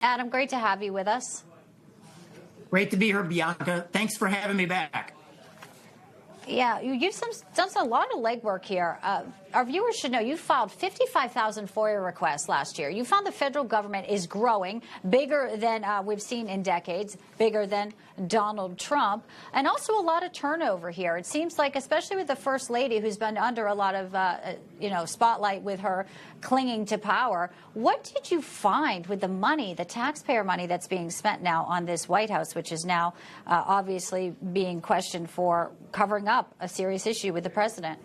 Adam, great to have you with us. Great to be here, Bianca. Thanks for having me back. Yeah, you've done a lot of legwork here. Our viewers should know you filed 55,000 FOIA requests last year. You found the federal government is growing, bigger than we've seen in decades, bigger than Donald Trump, and also a lot of turnover here. It seems like, especially with the First Lady, who's been under a lot of spotlight with her clinging to power. What did you find with the money, the taxpayer money that's being spent now on this White House, which is now obviously being questioned for covering up a serious issue with the president?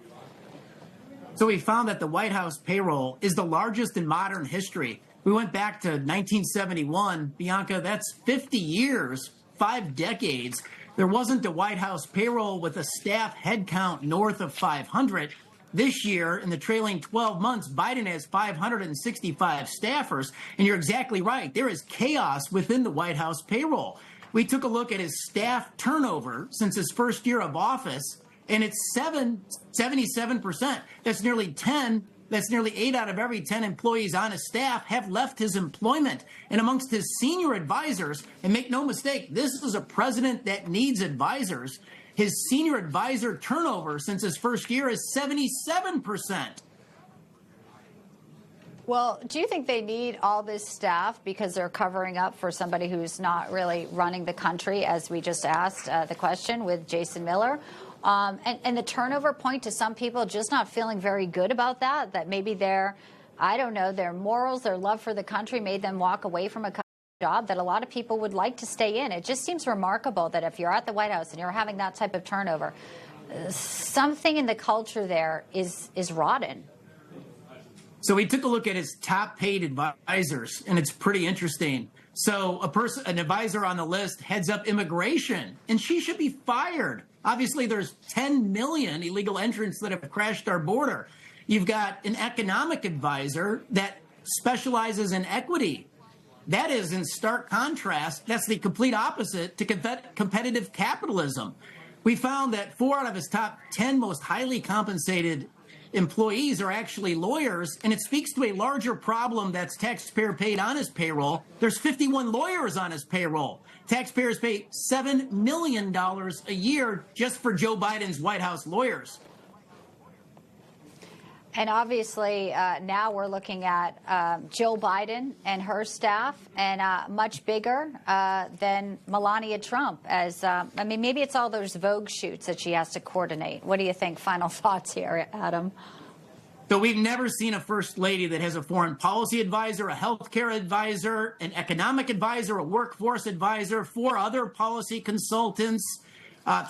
So we found that the White House payroll is the largest in modern history. We went back to 1971. Bianca, that's 50 years, 5 decades. There wasn't a White House payroll with a staff headcount north of 500. This year, in the trailing 12 months, Biden has 565 staffers. And you're exactly right. There is chaos within the White House payroll. We took a look at his staff turnover since his first year of office, and it's 77%. That's nearly 8 out of every 10 employees on his staff have left his employment. And amongst his senior advisors, and make no mistake, this is a president that needs advisors. His senior advisor turnover since his first year is 77%. Well, do you think they need all this staff because they're covering up for somebody who's not really running the country, as we just asked the question with Jason Miller? And the turnover point to some people just not feeling very good about that maybe their morals, their love for the country made them walk away from a job that a lot of people would like to stay in. It just seems remarkable that if you're at the White House and you're having that type of turnover, something in the culture there is rotten. So we took a look at his top paid advisors, and it's pretty interesting. So an advisor on the list heads up immigration, and she should be fired. Obviously, there's 10 million illegal entrants that have crashed our border. You've got an economic advisor that specializes in equity. That is in stark contrast. That's the complete opposite to competitive capitalism. We found that 4 out of his top 10 most highly compensated employees are actually lawyers, and it speaks to a larger problem that's taxpayer paid on his payroll. There's 51 lawyers on his payroll. Taxpayers pay $7 million a year just for Joe Biden's White House lawyers. And obviously, now we're looking at Jill Biden and her staff, and much bigger than Melania Trump. Maybe it's all those Vogue shoots that she has to coordinate. What do you think? Final thoughts here, Adam? So we've never seen a first lady that has a foreign policy advisor, a healthcare advisor, an economic advisor, a workforce advisor, 4 other policy consultants.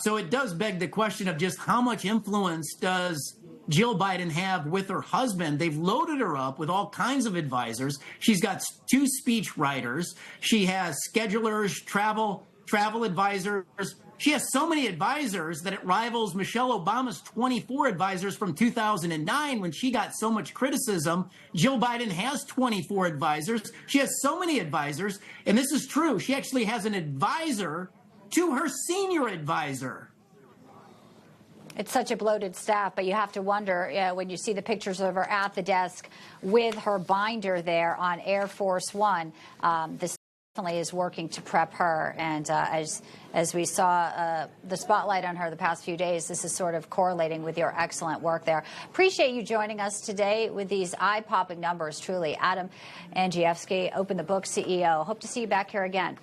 So it does beg the question of just how much influence does Jill Biden have with her husband. They've loaded her up with all kinds of advisors. She's got 2 speech writers. She has schedulers, travel advisors. She has so many advisors that it rivals Michelle Obama's 24 advisors from 2009 when she got so much criticism. Jill Biden has 24 advisors. She has so many advisors. And this is true. She actually has an advisor to her senior advisor. It's such a bloated staff, but you have to wonder when you see the pictures of her at the desk with her binder there on Air Force One. This definitely is working to prep her. And as we saw the spotlight on her the past few days, this is sort of correlating with your excellent work there. Appreciate you joining us today with these eye-popping numbers, truly. Adam Andrzejewski, Open the Book CEO. Hope to see you back here again.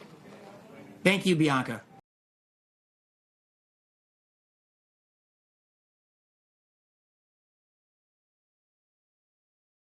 Thank you, Bianca.